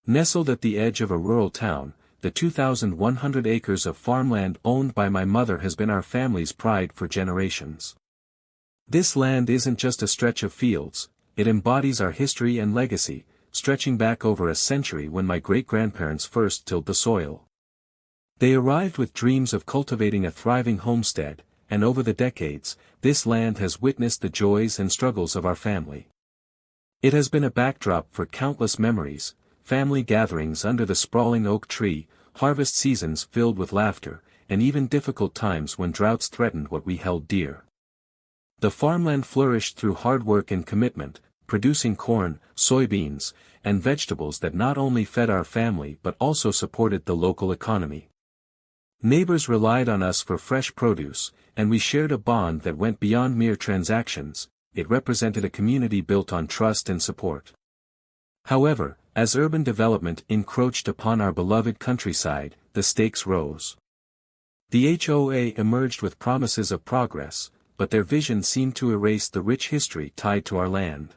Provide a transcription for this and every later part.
Nestled at the edge of a rural town, the 2,100 acres of farmland owned by my mother has been our family's pride for generations. This land isn't just a stretch of fields, it embodies our history and legacy, stretching back over a century when my great-grandparents first tilled the soil. They arrived with dreams of cultivating a thriving homestead, and over the decades, this land has witnessed the joys and struggles of our family. It has been a backdrop for countless memories, family gatherings under the sprawling oak tree, harvest seasons filled with laughter, and even difficult times when droughts threatened what we held dear. The farmland flourished through hard work and commitment, producing corn, soybeans, and vegetables that not only fed our family but also supported the local economy. Neighbors relied on us for fresh produce, and we shared a bond that went beyond mere transactions. It represented a community built on trust and support. However, as urban development encroached upon our beloved countryside, the stakes rose. The HOA emerged with promises of progress, but their vision seemed to erase the rich history tied to our land.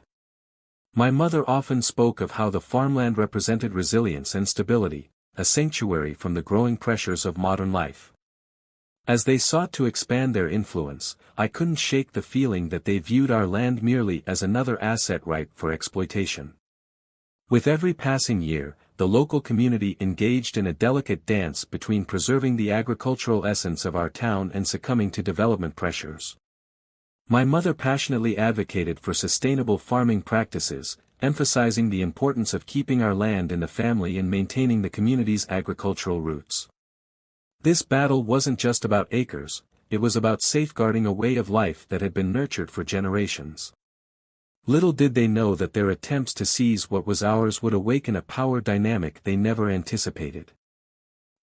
My mother often spoke of how the farmland represented resilience and stability, a sanctuary from the growing pressures of modern life. As they sought to expand their influence, I couldn't shake the feeling that they viewed our land merely as another asset ripe for exploitation. With every passing year, the local community engaged in a delicate dance between preserving the agricultural essence of our town and succumbing to development pressures. My mother passionately advocated for sustainable farming practices, emphasizing the importance of keeping our land in the family and maintaining the community's agricultural roots. This battle wasn't just about acres, it was about safeguarding a way of life that had been nurtured for generations. Little did they know that their attempts to seize what was ours would awaken a power dynamic they never anticipated.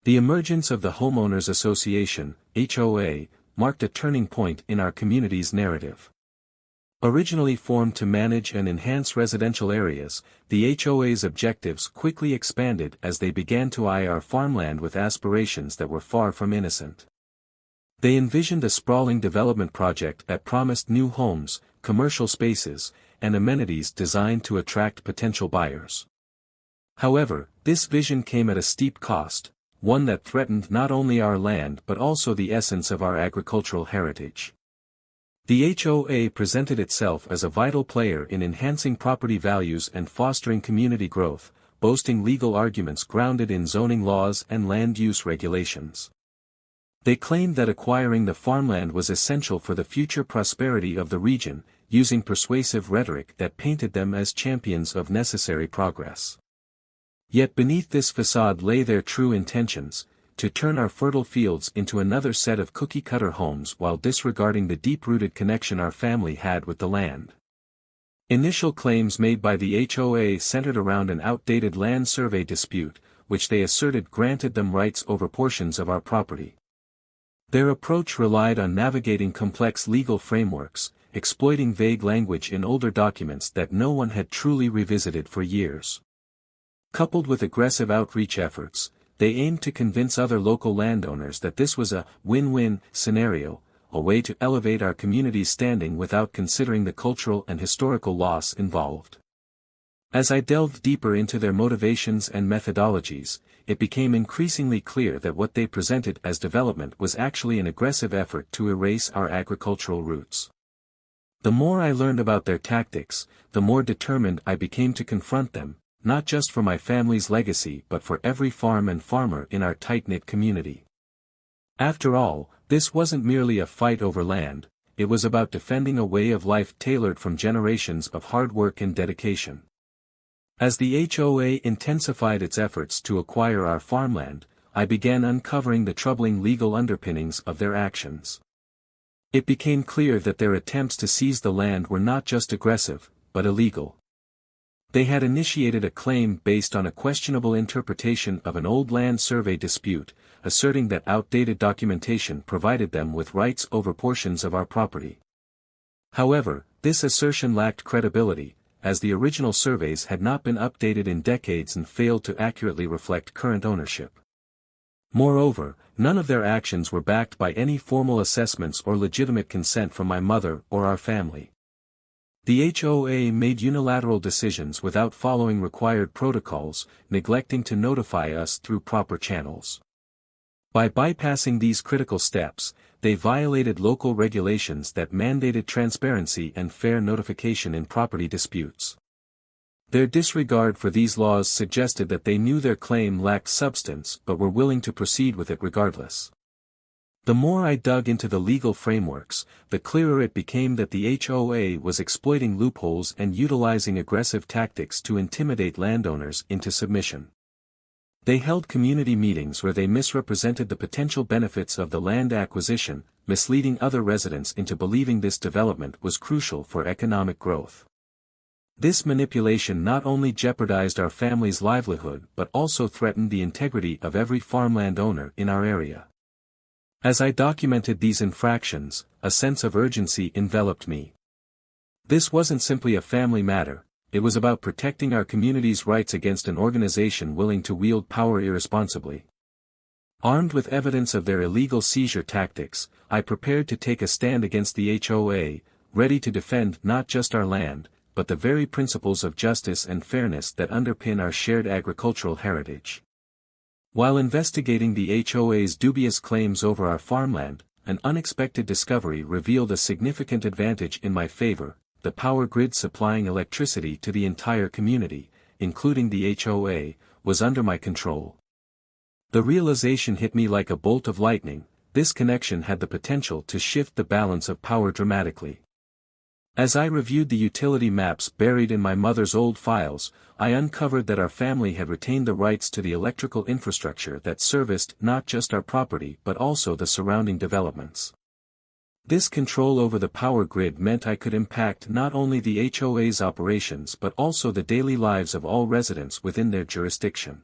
The emergence of the Homeowners Association, HOA, marked a turning point in our community's narrative. Originally formed to manage and enhance residential areas, the HOA's objectives quickly expanded as they began to eye our farmland with aspirations that were far from innocent. They envisioned a sprawling development project that promised new homes, commercial spaces, and amenities designed to attract potential buyers. However, this vision came at a steep cost, one that threatened not only our land but also the essence of our agricultural heritage. The HOA presented itself as a vital player in enhancing property values and fostering community growth, boasting legal arguments grounded in zoning laws and land use regulations. They claimed that acquiring the farmland was essential for the future prosperity of the region, using persuasive rhetoric that painted them as champions of necessary progress. Yet beneath this facade lay their true intentions, to turn our fertile fields into another set of cookie-cutter homes while disregarding the deep-rooted connection our family had with the land. Initial claims made by the HOA centered around an outdated land survey dispute, which they asserted granted them rights over portions of our property. Their approach relied on navigating complex legal frameworks, exploiting vague language in older documents that no one had truly revisited for years. Coupled with aggressive outreach efforts, they aimed to convince other local landowners that this was a win-win scenario, a way to elevate our community's standing without considering the cultural and historical loss involved. As I delved deeper into their motivations and methodologies, it became increasingly clear that what they presented as development was actually an aggressive effort to erase our agricultural roots. The more I learned about their tactics, the more determined I became to confront them, not just for my family's legacy but for every farm and farmer in our tight-knit community. After all, this wasn't merely a fight over land, it was about defending a way of life tailored from generations of hard work and dedication. As the HOA intensified its efforts to acquire our farmland, I began uncovering the troubling legal underpinnings of their actions. It became clear that their attempts to seize the land were not just aggressive, but illegal. They had initiated a claim based on a questionable interpretation of an old land survey dispute, asserting that outdated documentation provided them with rights over portions of our property. However, this assertion lacked credibility, as the original surveys had not been updated in decades and failed to accurately reflect current ownership. Moreover, none of their actions were backed by any formal assessments or legitimate consent from my mother or our family. The HOA made unilateral decisions without following required protocols, neglecting to notify us through proper channels. By bypassing these critical steps, they violated local regulations that mandated transparency and fair notification in property disputes. Their disregard for these laws suggested that they knew their claim lacked substance but were willing to proceed with it regardless. The more I dug into the legal frameworks, the clearer it became that the HOA was exploiting loopholes and utilizing aggressive tactics to intimidate landowners into submission. They held community meetings where they misrepresented the potential benefits of the land acquisition, misleading other residents into believing this development was crucial for economic growth. This manipulation not only jeopardized our family's livelihood but also threatened the integrity of every farmland owner in our area. As I documented these infractions, a sense of urgency enveloped me. This wasn't simply a family matter, it was about protecting our community's rights against an organization willing to wield power irresponsibly. Armed with evidence of their illegal seizure tactics, I prepared to take a stand against the HOA, ready to defend not just our land, but the very principles of justice and fairness that underpin our shared agricultural heritage. While investigating the HOA's dubious claims over our farmland, an unexpected discovery revealed a significant advantage in my favor: the power grid supplying electricity to the entire community, including the HOA, was under my control. The realization hit me like a bolt of lightning: this connection had the potential to shift the balance of power dramatically. As I reviewed the utility maps buried in my mother's old files, I uncovered that our family had retained the rights to the electrical infrastructure that serviced not just our property but also the surrounding developments. This control over the power grid meant I could impact not only the HOA's operations but also the daily lives of all residents within their jurisdiction.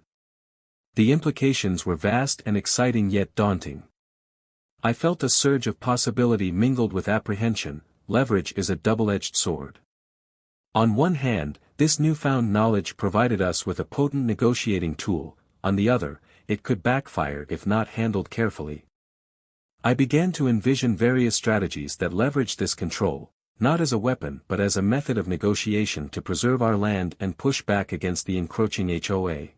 The implications were vast and exciting yet daunting. I felt a surge of possibility mingled with apprehension. Leverage is a double-edged sword. On one hand, this newfound knowledge provided us with a potent negotiating tool; on the other, it could backfire if not handled carefully. I began to envision various strategies that leveraged this control, not as a weapon but as a method of negotiation to preserve our land and push back against the encroaching HOA.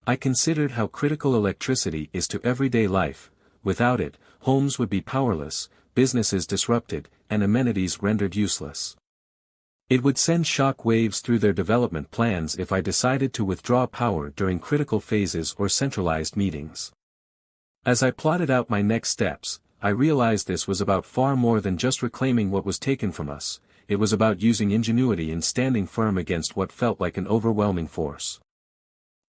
I considered how critical electricity is to everyday life. Without it, homes would be powerless, businesses disrupted, and amenities rendered useless. It would send shock waves through their development plans if I decided to withdraw power during critical phases or centralized meetings. As I plotted out my next steps, I realized this was about far more than just reclaiming what was taken from us; it was about using ingenuity and standing firm against what felt like an overwhelming force.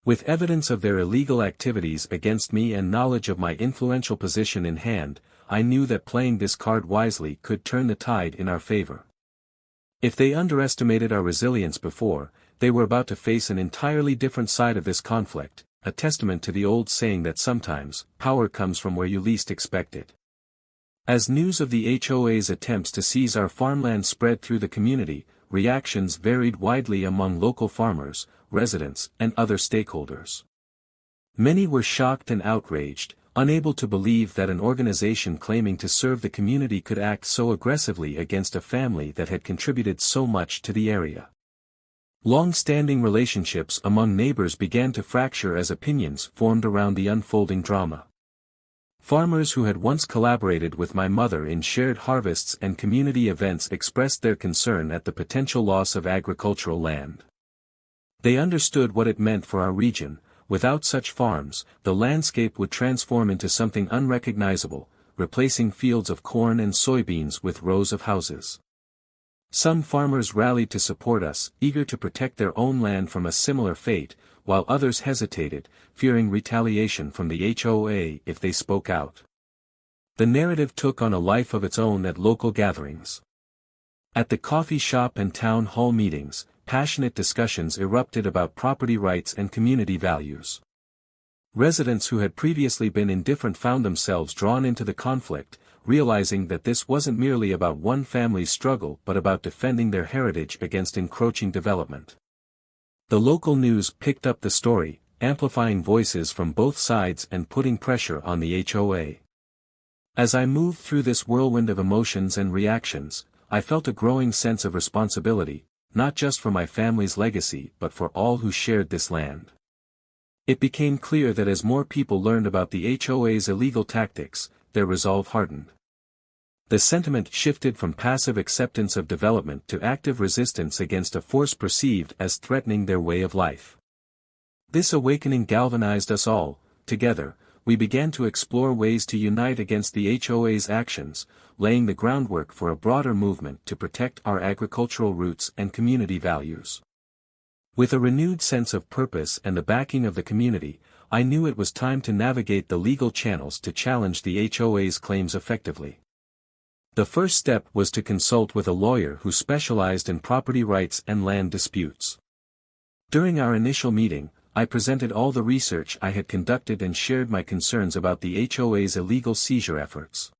With evidence of their illegal activities against me and knowledge of my influential position in hand, I knew that playing this card wisely could turn the tide in our favor. If they underestimated our resilience before, they were about to face an entirely different side of this conflict, a testament to the old saying that sometimes, power comes from where you least expect it. As news of the HOA's attempts to seize our farmland spread through the community, reactions varied widely among local farmers, residents, and other stakeholders. Many were shocked and outraged, unable to believe that an organization claiming to serve the community could act so aggressively against a family that had contributed so much to the area. Long-standing relationships among neighbors began to fracture as opinions formed around the unfolding drama. Farmers who had once collaborated with my mother in shared harvests and community events expressed their concern at the potential loss of agricultural land. They understood what it meant for our region. Without such farms, the landscape would transform into something unrecognizable, replacing fields of corn and soybeans with rows of houses. Some farmers rallied to support us, eager to protect their own land from a similar fate, while others hesitated, fearing retaliation from the HOA if they spoke out. The narrative took on a life of its own at local gatherings. At the coffee shop and town hall meetings, passionate discussions erupted about property rights and community values. Residents who had previously been indifferent found themselves drawn into the conflict, realizing that this wasn't merely about one family's struggle but about defending their heritage against encroaching development. The local news picked up the story, amplifying voices from both sides and putting pressure on the HOA. As I moved through this whirlwind of emotions and reactions, I felt a growing sense of responsibility, not just for my family's legacy but for all who shared this land. It became clear that as more people learned about the HOA's illegal tactics, their resolve hardened. The sentiment shifted from passive acceptance of development to active resistance against a force perceived as threatening their way of life. This awakening galvanized us all. Together, we began to explore ways to unite against the HOA's actions, laying the groundwork for a broader movement to protect our agricultural roots and community values. With a renewed sense of purpose and the backing of the community, I knew it was time to navigate the legal channels to challenge the HOA's claims effectively. The first step was to consult with a lawyer who specialized in property rights and land disputes. During our initial meeting, I presented all the research I had conducted and shared my concerns about the HOA's illegal seizure efforts.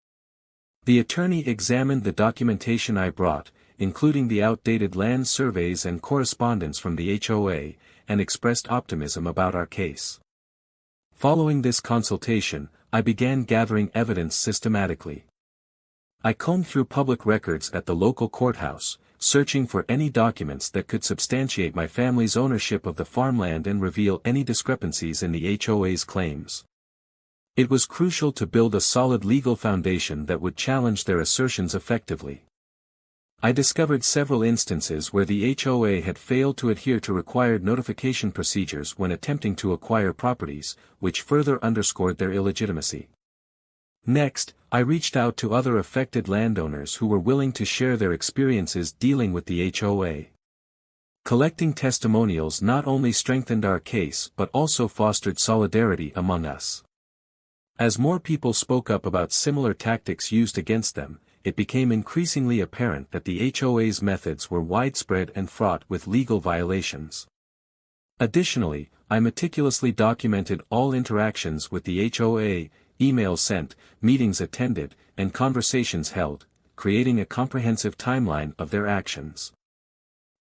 The attorney examined the documentation I brought, including the outdated land surveys and correspondence from the HOA, and expressed optimism about our case. Following this consultation, I began gathering evidence systematically. I combed through public records at the local courthouse, searching for any documents that could substantiate my family's ownership of the farmland and reveal any discrepancies in the HOA's claims. It was crucial to build a solid legal foundation that would challenge their assertions effectively. I discovered several instances where the HOA had failed to adhere to required notification procedures when attempting to acquire properties, which further underscored their illegitimacy. Next, I reached out to other affected landowners who were willing to share their experiences dealing with the HOA. Collecting testimonials not only strengthened our case but also fostered solidarity among us. As more people spoke up about similar tactics used against them, it became increasingly apparent that the HOA's methods were widespread and fraught with legal violations. Additionally, I meticulously documented all interactions with the HOA, emails sent, meetings attended, and conversations held, creating a comprehensive timeline of their actions.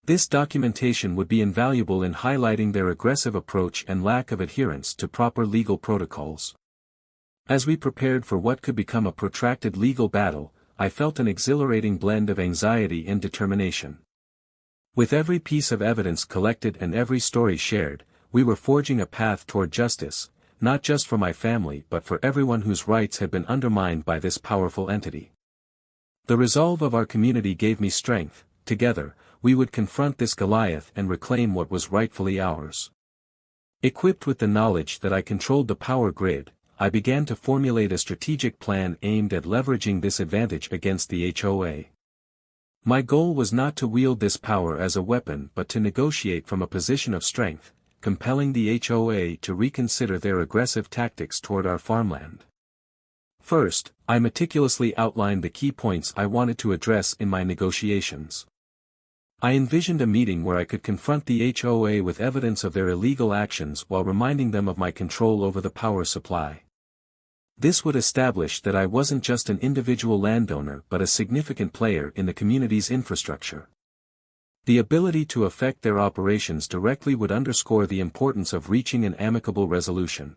This documentation would be invaluable in highlighting their aggressive approach and lack of adherence to proper legal protocols. As we prepared for what could become a protracted legal battle, I felt an exhilarating blend of anxiety and determination. With every piece of evidence collected and every story shared, we were forging a path toward justice, not just for my family but for everyone whose rights had been undermined by this powerful entity. The resolve of our community gave me strength. Together, we would confront this Goliath and reclaim what was rightfully ours. Equipped with the knowledge that I controlled the power grid, I began to formulate a strategic plan aimed at leveraging this advantage against the HOA. My goal was not to wield this power as a weapon but to negotiate from a position of strength, compelling the HOA to reconsider their aggressive tactics toward our farmland. First, I meticulously outlined the key points I wanted to address in my negotiations. I envisioned a meeting where I could confront the HOA with evidence of their illegal actions while reminding them of my control over the power supply. This would establish that I wasn't just an individual landowner but a significant player in the community's infrastructure. The ability to affect their operations directly would underscore the importance of reaching an amicable resolution.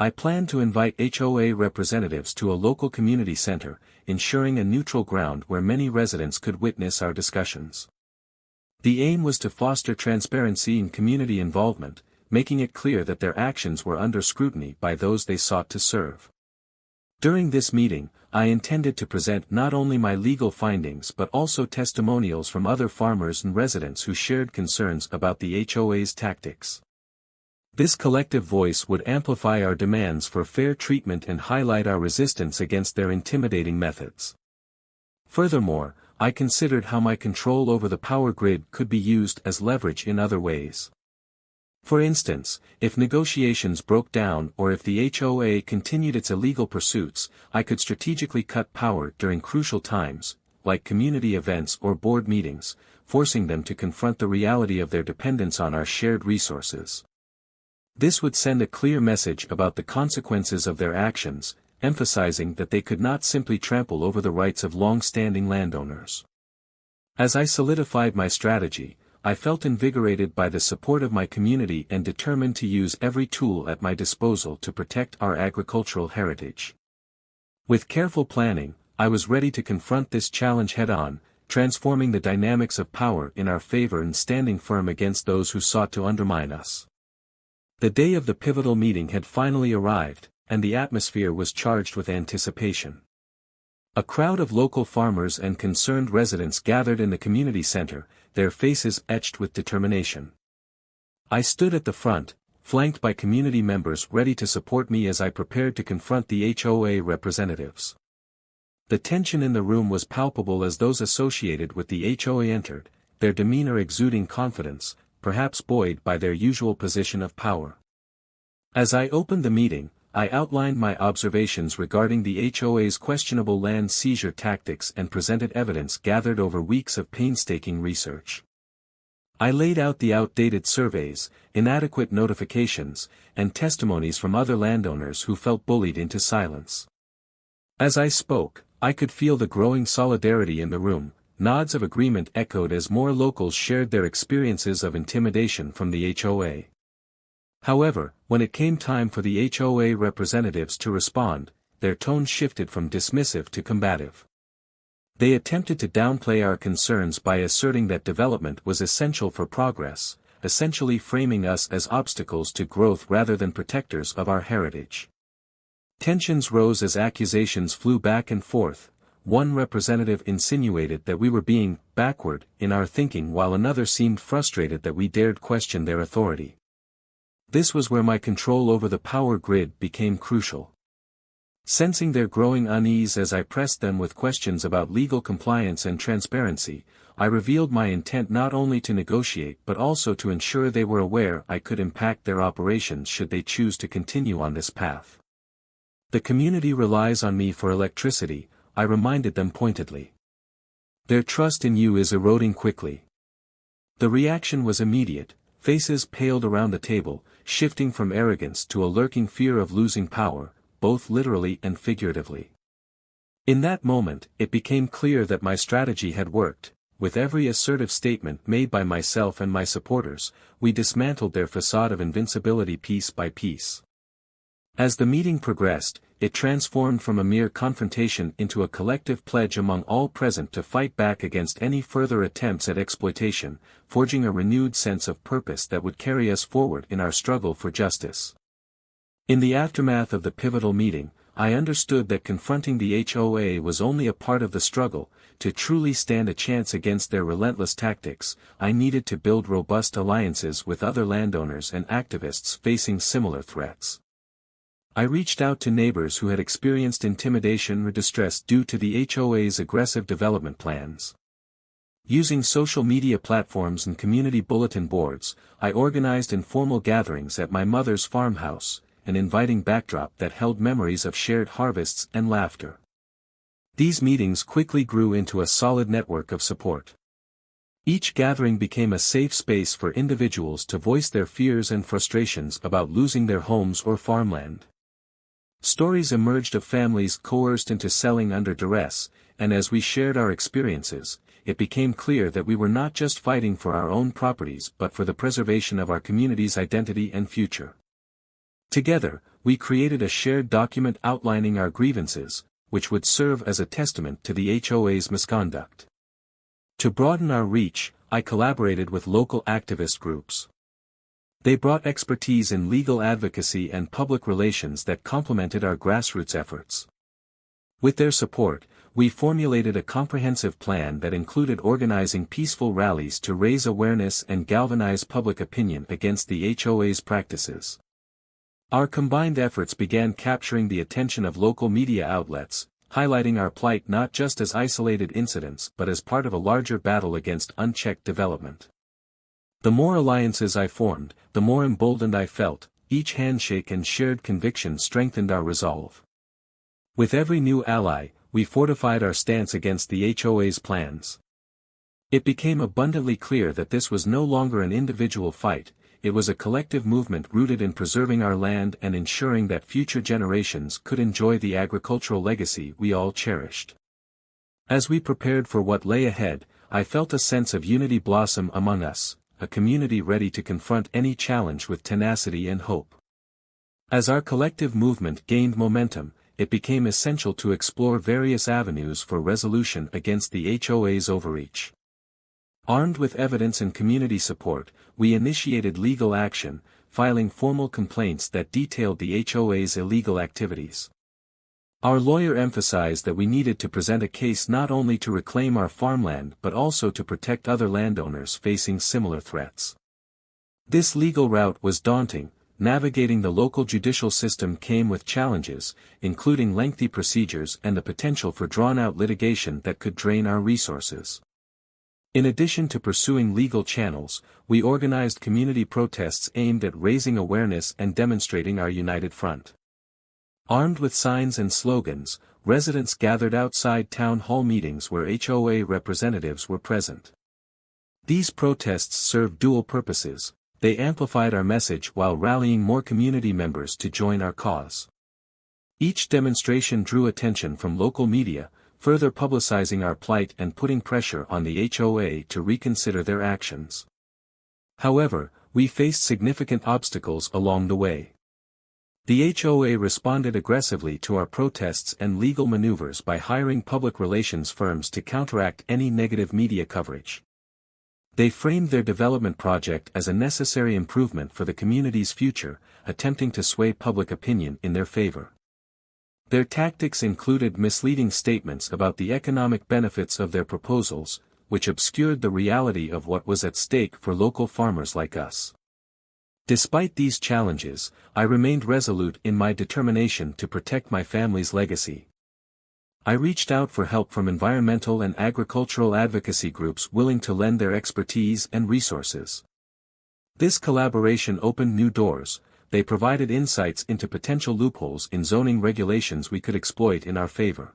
I planned to invite HOA representatives to a local community center, ensuring a neutral ground where many residents could witness our discussions. The aim was to foster transparency and community involvement, making it clear that their actions were under scrutiny by those they sought to serve. During this meeting, I intended to present not only my legal findings but also testimonials from other farmers and residents who shared concerns about the HOA's tactics. This collective voice would amplify our demands for fair treatment and highlight our resistance against their intimidating methods. Furthermore, I considered how my control over the power grid could be used as leverage in other ways. For instance, if negotiations broke down or if the HOA continued its illegal pursuits, I could strategically cut power during crucial times, like community events or board meetings, forcing them to confront the reality of their dependence on our shared resources. This would send a clear message about the consequences of their actions, emphasizing that they could not simply trample over the rights of long-standing landowners. As I solidified my strategy, I felt invigorated by the support of my community and determined to use every tool at my disposal to protect our agricultural heritage. With careful planning, I was ready to confront this challenge head-on, transforming the dynamics of power in our favor and standing firm against those who sought to undermine us. The day of the pivotal meeting had finally arrived, and the atmosphere was charged with anticipation. A crowd of local farmers and concerned residents gathered in the community center, their faces etched with determination. I stood at the front, flanked by community members ready to support me as I prepared to confront the HOA representatives. The tension in the room was palpable as those associated with the HOA entered, their demeanor exuding confidence, perhaps buoyed by their usual position of power. As I opened the meeting, I outlined my observations regarding the HOA's questionable land seizure tactics and presented evidence gathered over weeks of painstaking research. I laid out the outdated surveys, inadequate notifications, and testimonies from other landowners who felt bullied into silence. As I spoke, I could feel the growing solidarity in the room. Nods of agreement echoed as more locals shared their experiences of intimidation from the HOA. However, when it came time for the HOA representatives to respond, their tone shifted from dismissive to combative. They attempted to downplay our concerns by asserting that development was essential for progress, essentially framing us as obstacles to growth rather than protectors of our heritage. Tensions rose as accusations flew back and forth. One representative insinuated that we were being backward in our thinking while another seemed frustrated that we dared question their authority. This was where my control over the power grid became crucial. Sensing their growing unease as I pressed them with questions about legal compliance and transparency, I revealed my intent not only to negotiate but also to ensure they were aware I could impact their operations should they choose to continue on this path. The community relies on me for electricity, I reminded them pointedly. Their trust in you is eroding quickly. The reaction was immediate, faces paled around the table, shifting from arrogance to a lurking fear of losing power, both literally and figuratively. In that moment, it became clear that my strategy had worked. With every assertive statement made by myself and my supporters, we dismantled their facade of invincibility piece by piece. As the meeting progressed, it transformed from a mere confrontation into a collective pledge among all present to fight back against any further attempts at exploitation, forging a renewed sense of purpose that would carry us forward in our struggle for justice. In the aftermath of the pivotal meeting, I understood that confronting the HOA was only a part of the struggle. To truly stand a chance against their relentless tactics, I needed to build robust alliances with other landowners and activists facing similar threats. I reached out to neighbors who had experienced intimidation or distress due to the HOA's aggressive development plans. Using social media platforms and community bulletin boards, I organized informal gatherings at my mother's farmhouse, an inviting backdrop that held memories of shared harvests and laughter. These meetings quickly grew into a solid network of support. Each gathering became a safe space for individuals to voice their fears and frustrations about losing their homes or farmland. Stories emerged of families coerced into selling under duress, and as we shared our experiences, it became clear that we were not just fighting for our own properties but for the preservation of our community's identity and future. Together, we created a shared document outlining our grievances, which would serve as a testament to the HOA's misconduct. To broaden our reach, I collaborated with local activist groups. They brought expertise in legal advocacy and public relations that complemented our grassroots efforts. With their support, we formulated a comprehensive plan that included organizing peaceful rallies to raise awareness and galvanize public opinion against the HOA's practices. Our combined efforts began capturing the attention of local media outlets, highlighting our plight not just as isolated incidents but as part of a larger battle against unchecked development. The more alliances I formed, the more emboldened I felt. Each handshake and shared conviction strengthened our resolve. With every new ally, we fortified our stance against the HOA's plans. It became abundantly clear that this was no longer an individual fight, it was a collective movement rooted in preserving our land and ensuring that future generations could enjoy the agricultural legacy we all cherished. As we prepared for what lay ahead, I felt a sense of unity blossom among us, a community ready to confront any challenge with tenacity and hope. As our collective movement gained momentum, it became essential to explore various avenues for resolution against the HOA's overreach. Armed with evidence and community support, we initiated legal action, filing formal complaints that detailed the HOA's illegal activities. Our lawyer emphasized that we needed to present a case not only to reclaim our farmland but also to protect other landowners facing similar threats. This legal route was daunting. Navigating the local judicial system came with challenges, including lengthy procedures and the potential for drawn-out litigation that could drain our resources. In addition to pursuing legal channels, we organized community protests aimed at raising awareness and demonstrating our united front. Armed with signs and slogans, residents gathered outside town hall meetings where HOA representatives were present. These protests served dual purposes. They amplified our message while rallying more community members to join our cause. Each demonstration drew attention from local media, further publicizing our plight and putting pressure on the HOA to reconsider their actions. However, we faced significant obstacles along the way. The HOA responded aggressively to our protests and legal maneuvers by hiring public relations firms to counteract any negative media coverage. They framed their development project as a necessary improvement for the community's future, attempting to sway public opinion in their favor. Their tactics included misleading statements about the economic benefits of their proposals, which obscured the reality of what was at stake for local farmers like us. Despite these challenges, I remained resolute in my determination to protect my family's legacy. I reached out for help from environmental and agricultural advocacy groups willing to lend their expertise and resources. This collaboration opened new doors. They provided insights into potential loopholes in zoning regulations we could exploit in our favor.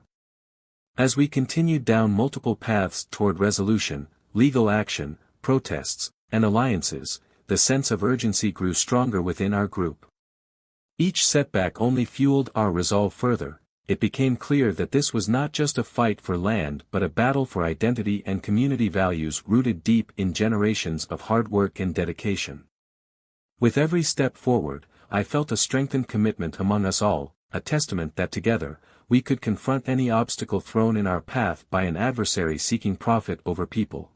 As we continued down multiple paths toward resolution, legal action, protests, and alliances, the sense of urgency grew stronger within our group. Each setback only fueled our resolve further. It became clear that this was not just a fight for land but a battle for identity and community values rooted deep in generations of hard work and dedication. With every step forward, I felt a strengthened commitment among us all, a testament that together, we could confront any obstacle thrown in our path by an adversary seeking profit over people.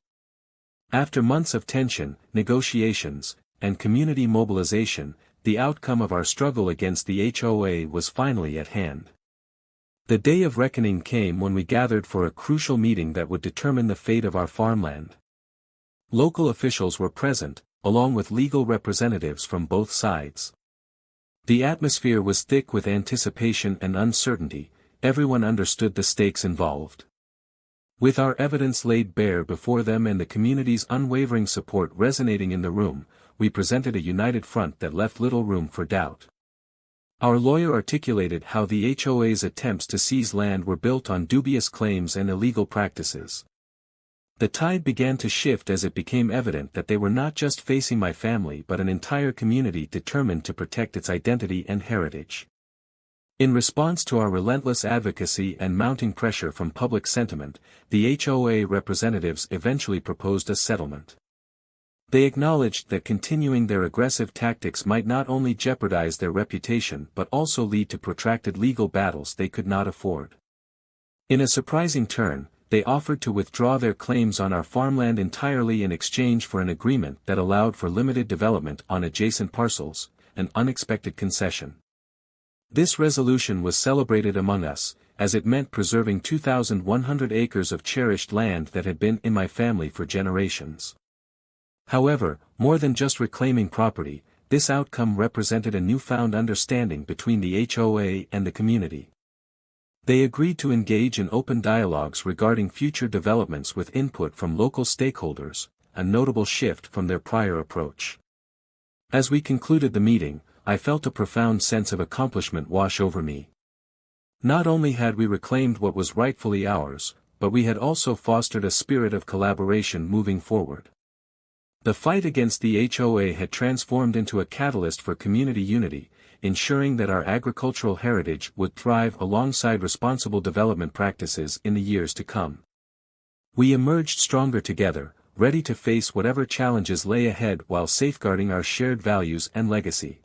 After months of tension, negotiations, and community mobilization, the outcome of our struggle against the HOA was finally at hand. The day of reckoning came when we gathered for a crucial meeting that would determine the fate of our farmland. Local officials were present, along with legal representatives from both sides. The atmosphere was thick with anticipation and uncertainty. Everyone understood the stakes involved. With our evidence laid bare before them and the community's unwavering support resonating in the room, we presented a united front that left little room for doubt. Our lawyer articulated how the HOA's attempts to seize land were built on dubious claims and illegal practices. The tide began to shift as it became evident that they were not just facing my family but an entire community determined to protect its identity and heritage. In response to our relentless advocacy and mounting pressure from public sentiment, the HOA representatives eventually proposed a settlement. They acknowledged that continuing their aggressive tactics might not only jeopardize their reputation but also lead to protracted legal battles they could not afford. In a surprising turn, they offered to withdraw their claims on our farmland entirely in exchange for an agreement that allowed for limited development on adjacent parcels, an unexpected concession. This resolution was celebrated among us, as it meant preserving 2,100 acres of cherished land that had been in my family for generations. However, more than just reclaiming property, this outcome represented a newfound understanding between the HOA and the community. They agreed to engage in open dialogues regarding future developments with input from local stakeholders, a notable shift from their prior approach. As we concluded the meeting, I felt a profound sense of accomplishment wash over me. Not only had we reclaimed what was rightfully ours, but we had also fostered a spirit of collaboration moving forward. The fight against the HOA had transformed into a catalyst for community unity, ensuring that our agricultural heritage would thrive alongside responsible development practices in the years to come. We emerged stronger together, ready to face whatever challenges lay ahead while safeguarding our shared values and legacy.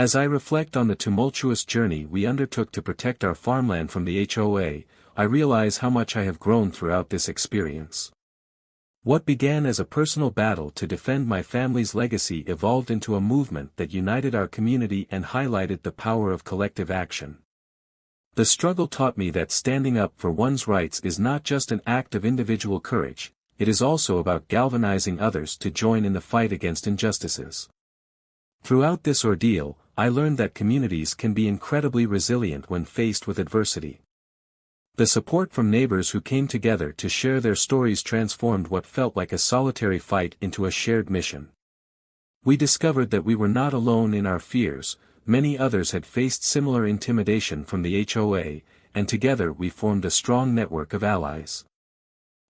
As I reflect on the tumultuous journey we undertook to protect our farmland from the HOA, I realize how much I have grown throughout this experience. What began as a personal battle to defend my family's legacy evolved into a movement that united our community and highlighted the power of collective action. The struggle taught me that standing up for one's rights is not just an act of individual courage, it is also about galvanizing others to join in the fight against injustices. Throughout this ordeal, I learned that communities can be incredibly resilient when faced with adversity. The support from neighbors who came together to share their stories transformed what felt like a solitary fight into a shared mission. We discovered that we were not alone in our fears, many others had faced similar intimidation from the HOA, and together we formed a strong network of allies.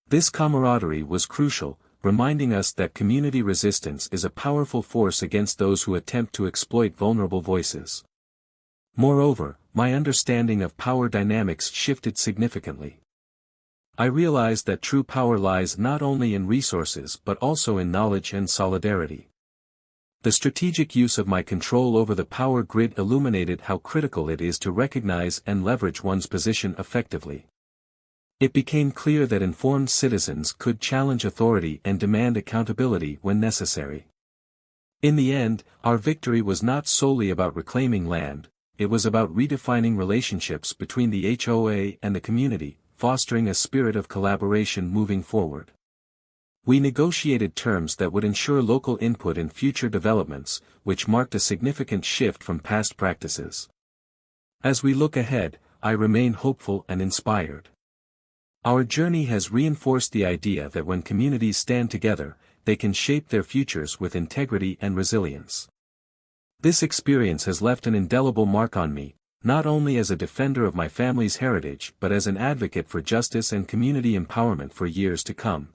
This camaraderie was crucial, reminding us that community resistance is a powerful force against those who attempt to exploit vulnerable voices. Moreover, my understanding of power dynamics shifted significantly. I realized that true power lies not only in resources but also in knowledge and solidarity. The strategic use of my control over the power grid illuminated how critical it is to recognize and leverage one's position effectively. It became clear that informed citizens could challenge authority and demand accountability when necessary. In the end, our victory was not solely about reclaiming land, it was about redefining relationships between the HOA and the community, fostering a spirit of collaboration moving forward. We negotiated terms that would ensure local input in future developments, which marked a significant shift from past practices. As we look ahead, I remain hopeful and inspired. Our journey has reinforced the idea that when communities stand together, they can shape their futures with integrity and resilience. This experience has left an indelible mark on me, not only as a defender of my family's heritage but as an advocate for justice and community empowerment for years to come.